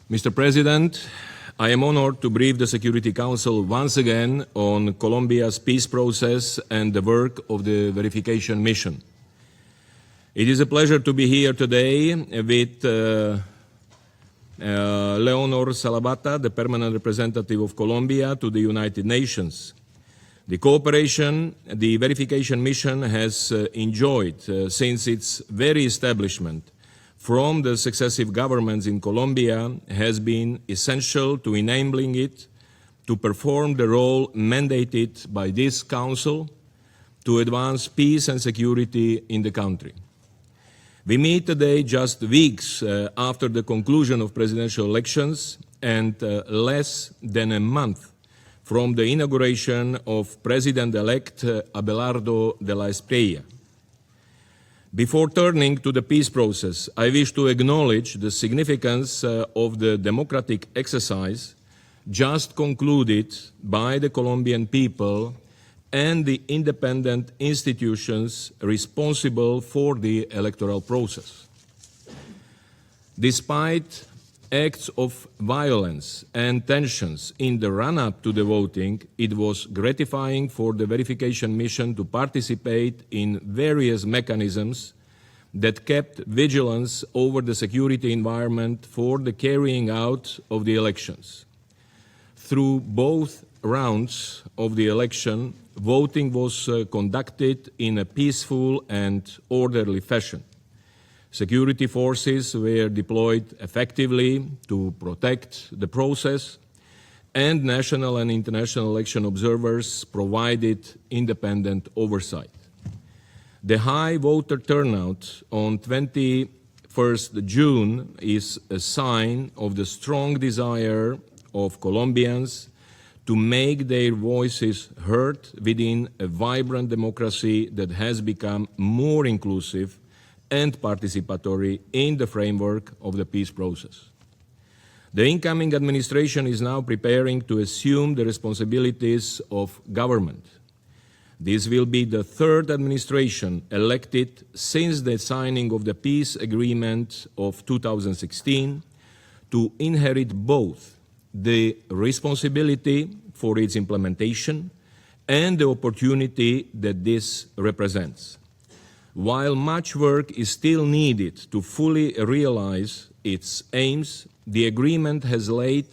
Mr. President, I am honored to brief the Security Council once again on Colombia's peace process and the work of the verification mission. It is a pleasure to be here today with Leonor Salabata, the permanent representative of Colombia to the United Nations. The cooperation the verification mission has enjoyed since its very establishment from the successive governments in Colombia has been essential to enabling it to perform the role mandated by this Council to advance peace and security in the country. We meet today just weeks after the conclusion of presidential elections and less than a month from the inauguration of President-elect Abelardo de la Espriella. Before turning to the peace process, I wish to acknowledge the significance of the democratic exercise just concluded by the Colombian people and the independent institutions responsible for the electoral process. Despite acts of violence and tensions in the run-up to the voting, it was gratifying for the verification mission to participate in various mechanisms that kept vigilance over the security environment for the carrying out of the elections. Through both rounds of the election, voting was conducted in a peaceful and orderly fashion. Security forces were deployed effectively to protect the process, and national and international election observers provided independent oversight. The high voter turnout on 21st June is a sign of the strong desire of Colombians to make their voices heard within a vibrant democracy that has become more inclusive and participatory in the framework of the peace process. The incoming administration is now preparing to assume the responsibilities of government. This will be the third administration elected since the signing of the peace agreement of 2016 to inherit both the responsibility for its implementation and the opportunity that this represents. While much work is still needed to fully realize its aims, the agreement has laid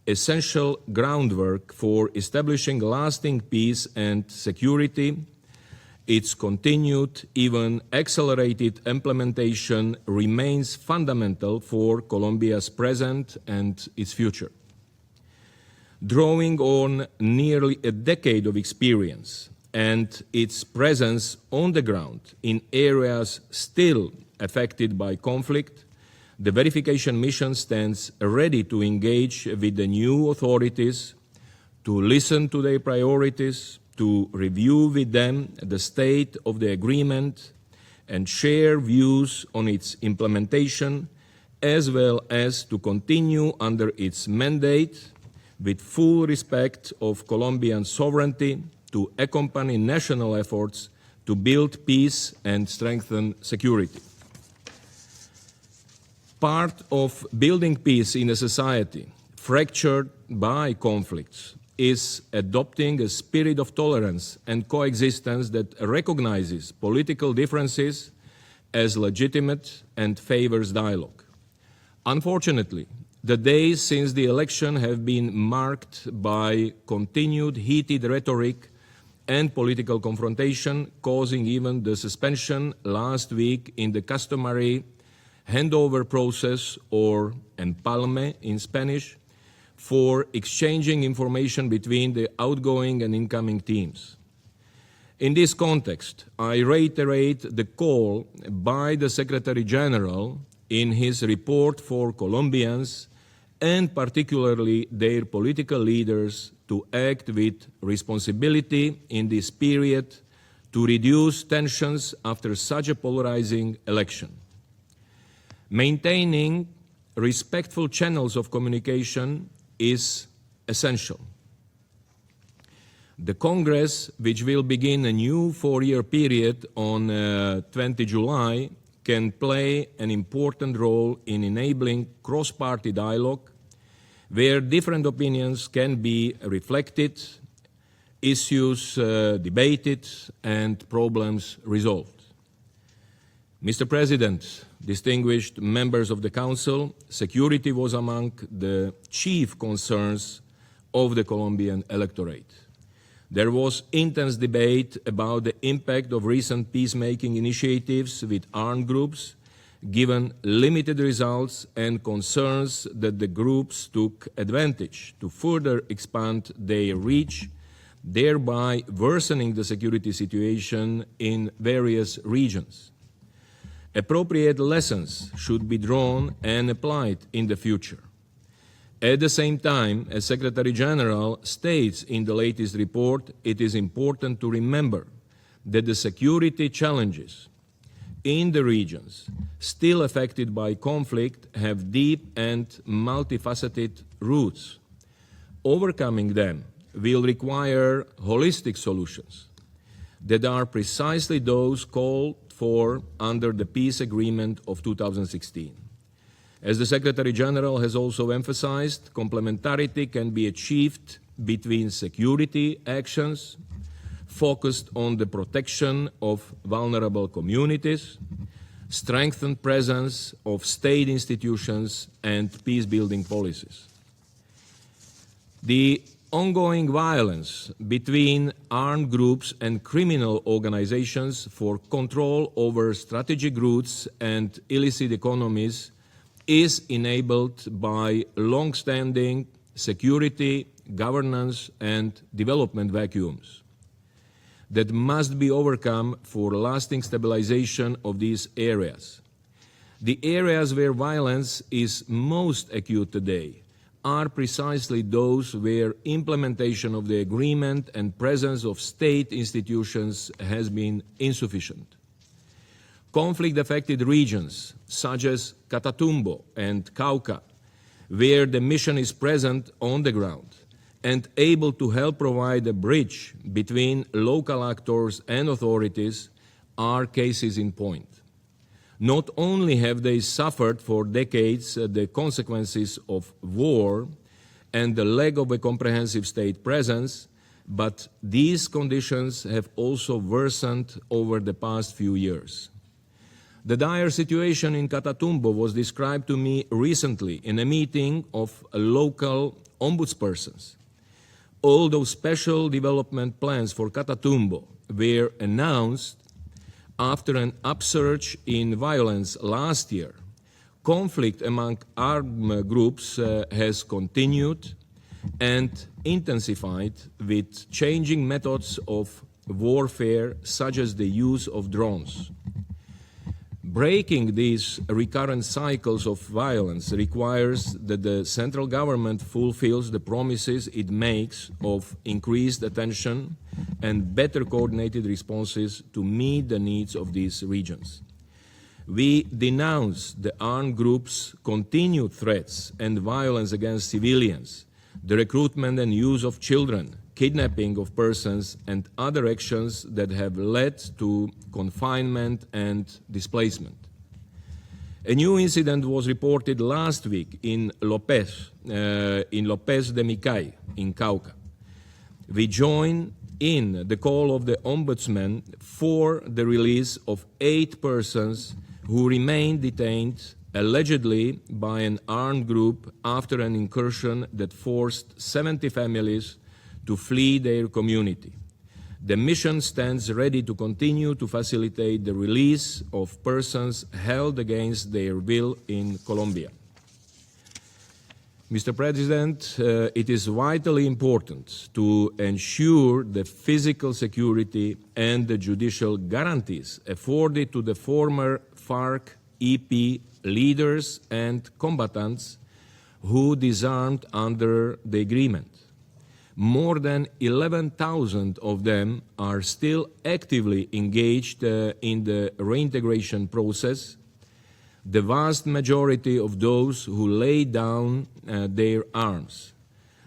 essential groundwork for establishing lasting peace and security. Its continued, even accelerated implementation remains fundamental for Colombia's present and its future. Drawing on nearly a decade of experience and its presence on the ground in areas still affected by conflict, the verification mission stands ready to engage with the new authorities, to listen to their priorities, to review with them the state of the agreement, and share views on its implementation, as well as to continue under its mandate with full respect of Colombian sovereignty, to accompany national efforts to build peace and strengthen security. Part of building peace in a society fractured by conflicts is adopting a spirit of tolerance and coexistence that recognizes political differences as legitimate and favors dialogue. Unfortunately, the days since the election have been marked by continued heated rhetoric and political confrontation, causing even the suspension last week in the customary handover process, or empalme in Spanish, for exchanging information between the outgoing and incoming teams. In this context, I reiterate the call by the Secretary General in his report for Colombians, and particularly their political leaders, to act with responsibility in this period to reduce tensions after such a polarizing election. Maintaining respectful channels of communication is essential. The Congress, which will begin a new 4-year period on 20 July, can play an important role in enabling cross-party dialogue where different opinions can be reflected, issues debated, and problems resolved. Mr. President, distinguished members of the Council, security was among the chief concerns of the Colombian electorate. There was intense debate about the impact of recent peacemaking initiatives with armed groups, given limited results and concerns that the groups took advantage to further expand their reach, thereby worsening the security situation in various regions. Appropriate lessons should be drawn and applied in the future. At the same time, as Secretary General states in the latest report, it is important to remember that the security challenges in the regions still affected by conflict have deep and multifaceted roots. Overcoming them will require holistic solutions that are precisely those called for under the peace agreement of 2016. As the Secretary General has also emphasized, complementarity can be achieved between security actions focused on the protection of vulnerable communities, strengthened presence of state institutions, and peace-building policies. The ongoing violence between armed groups and criminal organizations for control over strategic routes and illicit economies is enabled by long-standing security, governance, and development vacuums that must be overcome for lasting stabilization of these areas. The areas where violence is most acute today are precisely those where implementation of the agreement and presence of state institutions has been insufficient. Conflict-affected regions, such as Catatumbo and Cauca, where the mission is present on the ground and able to help provide a bridge between local actors and authorities, are cases in point. Not only have they suffered for decades the consequences of war and the lack of a comprehensive state presence, but these conditions have also worsened over the past few years. The dire situation in Catatumbo was described to me recently in a meeting of local ombudspersons. Although special development plans for Catatumbo were announced after an upsurge in violence last year, conflict among armed groups has continued and intensified with changing methods of warfare, such as the use of drones. Breaking these recurrent cycles of violence requires that the central government fulfills the promises it makes of increased attention and better coordinated responses to meet the needs of these regions. We denounce the armed groups' continued threats and violence against civilians, the recruitment and use of children, kidnapping of persons, and other actions that have led to confinement and displacement. A new incident was reported last week in Lopez de Micay, in Cauca. We join in the call of the Ombudsman for the release of 8 persons who remain detained allegedly by an armed group after an incursion that forced 70 families to flee their community. The mission stands ready to continue to facilitate the release of persons held against their will in Colombia. Mr. President, it is vitally important to ensure the physical security and the judicial guarantees afforded to the former FARC-EP leaders and combatants who disarmed under the agreement. More than 11,000 of them are still actively engaged in the reintegration process, the vast majority of those who lay down their arms.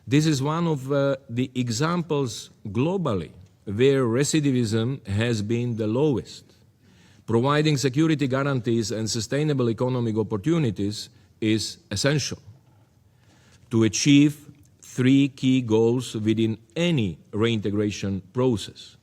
This is one of the examples globally where recidivism has been the lowest. Providing security guarantees and sustainable economic opportunities is essential. to achieve three key goals within any reintegration process.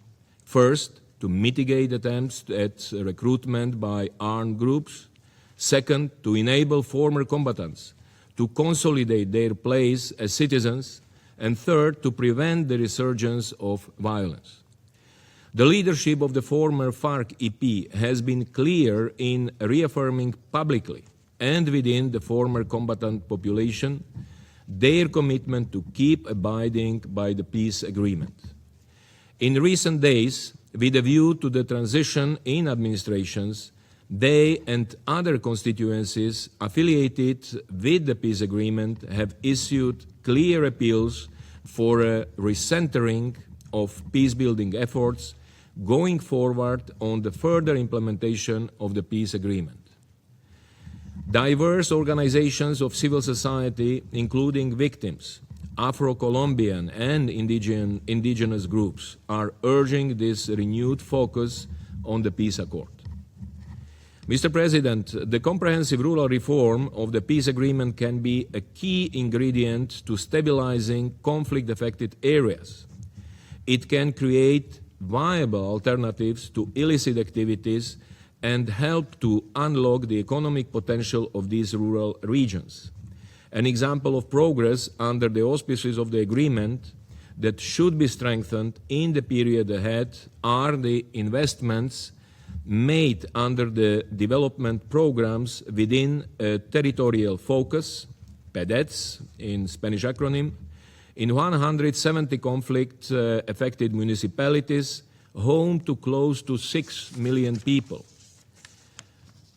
First, to mitigate attempts at recruitment by armed groups. Second, to enable former combatants to consolidate their place as citizens. And third, to prevent the resurgence of violence. The leadership of the former FARC-EP has been clear in reaffirming publicly and within the former combatant population their commitment to keep abiding by the peace agreement. In recent days, with a view to the transition in administrations, they and other constituencies affiliated with the peace agreement have issued clear appeals for a recentering of peace-building efforts going forward on the further implementation of the peace agreement. Diverse organizations of civil society, including victims, Afro-Colombian and indigenous groups, are urging this renewed focus on the peace accord. Mr. President, the comprehensive rural reform of the peace agreement can be a key ingredient to stabilizing conflict-affected areas. It can create viable alternatives to illicit activities and help to unlock the economic potential of these rural regions. An example of progress under the auspices of the agreement that should be strengthened in the period ahead are the investments made under the development programs within a territorial focus, PEDETS in Spanish acronym, in 170 conflict-affected municipalities, home to close to 6 million people.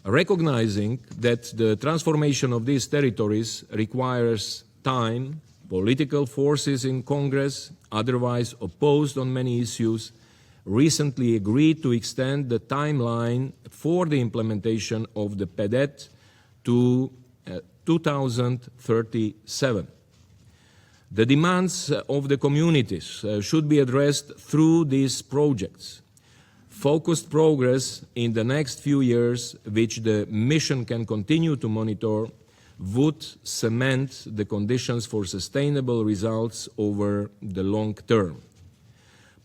Recognizing that the transformation of these territories requires time, political forces in Congress, otherwise opposed on many issues, recently agreed to extend the timeline for the implementation of the PEDET to 2037. The demands of the communities should be addressed through these projects. Focused progress in the next few years, which the mission can continue to monitor, would cement the conditions for sustainable results over the long term.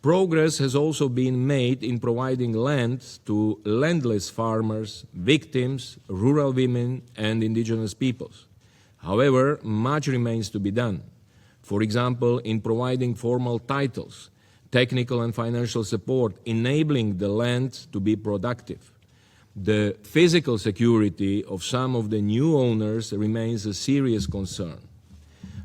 Progress has also been made in providing land to landless farmers, victims, rural women, and indigenous peoples. However, much remains to be done. For example, in providing formal titles, technical and financial support, enabling the land to be productive. The physical security of some of the new owners remains a serious concern.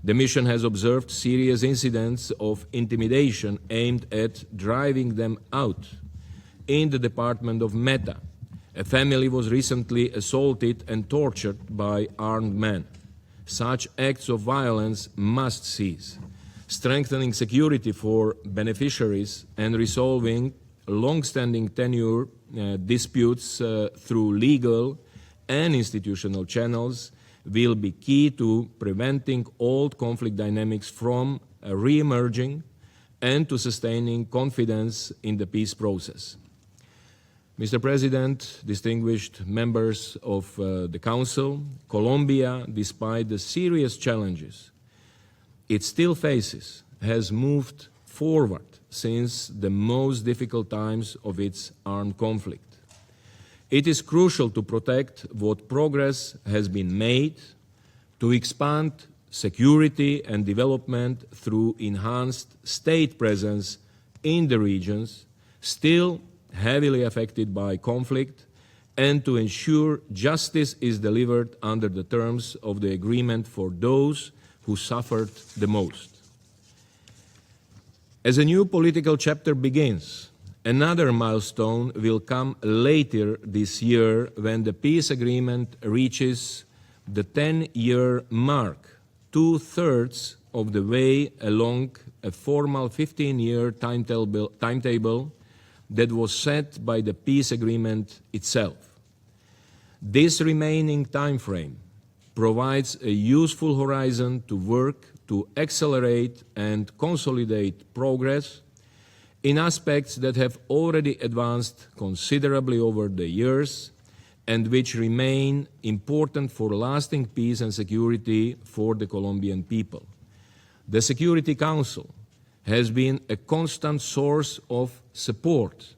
The mission has observed serious incidents of intimidation aimed at driving them out. In the department of Meta, a family was recently assaulted and tortured by armed men. Such acts of violence must cease. Strengthening security for beneficiaries and resolving long-standing tenure disputes through legal and institutional channels will be key to preventing old conflict dynamics from re-emerging and to sustaining confidence in the peace process. Mr. President, distinguished members of the Council, Colombia, despite the serious challenges it still faces, has moved forward since the most difficult times of its armed conflict. It is crucial to protect what progress has been made, to expand security and development through enhanced state presence in the regions still heavily affected by conflict, and to ensure justice is delivered under the terms of the agreement for those who suffered the most. As a new political chapter begins, another milestone will come later this year when the peace agreement reaches the 10-year mark, 2/3 of the way along a formal 15-year timetable that was set by the peace agreement itself. This remaining timeframe provides a useful horizon to work to accelerate and consolidate progress in aspects that have already advanced considerably over the years and which remain important for lasting peace and security for the Colombian people. The Security Council has been a constant source of support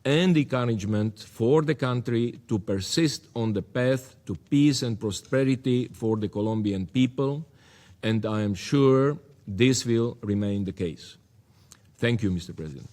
and encouragement for the country to persist on the path to peace and prosperity for the Colombian people, and I am sure this will remain the case. Thank you, Mr. President.